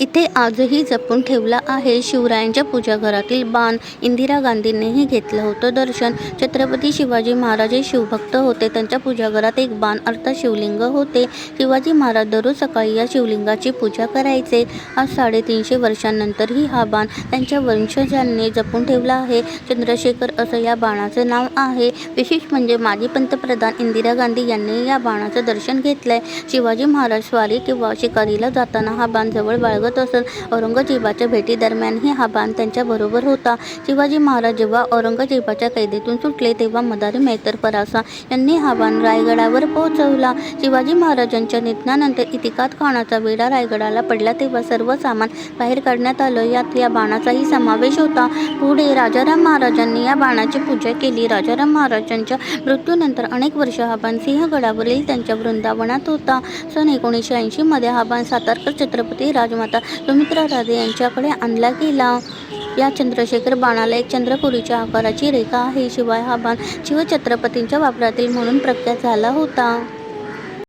इथे आजही जपून ठेवला आहे. शिवरायांच्या पूजाघरातील बाण इंदिरा गांधींनीही घेतलं होतं दर्शन. छत्रपती शिवाजी महाराज हे शिवभक्त होते. त्यांच्या पूजाघरात एक बाण अर्थात शिवलिंग होते. शिवाजी महाराज दररोज सकाळी या शिवलिंगाची पूजा करायचे. आज 350 वर्षांनंतरही हा बाण त्यांच्या वंशजांनी जपून ठेवला आहे. चंद्रशेखर असं या बाणाचं नाव आहे. विशेष म्हणजे माजी पंतप्रधान इंदिरा गांधी यांनी या बाणाचं दर्शन घेतलंय. शिवाजी महाराज स्वारी किंवा शिकारीला जाताना हा बाण जवळ बाळगत असत. औरंगजेबाच्या भेटीदरम्यानही हा बाण त्यांच्या बरोबर होता. शिवाजी महाराज जेव्हा औरंगजेबाच्या कैदेतून सुटले तेव्हा मदारी मेहतर परासा यांनी हा बाण रायगडावर पोहोचवला. शिवाजी महाराजांच्या निधनानंतर इतिकाद खानाचा वेढा रायगडाला पडला तेव्हा सर्व सामान बाहेर काढण्यात आलं. यात या बाणाचाही समावेश होता. पुढे राजाराम महाराजांनी या बाणाची पूजा केली. राजाराम महाराजांच्या मृत्यूनंतर अनेक वर्ष हा बाण सिंहगडावरील त्यांच्या वृंदावनात होता. सन 1980 मध्ये हा बाण सातारकर छत्रपती राजमाता सुमित्राराजे यांच्याकडे आणला गेला. या चंद्रशेखर बाणाला एक चंद्रपुरीच्या आकाराची रेखा आहे. शिवाय हा बाण शिवछत्रपतींच्या वापरातील म्हणून प्रख्यात झाला होता.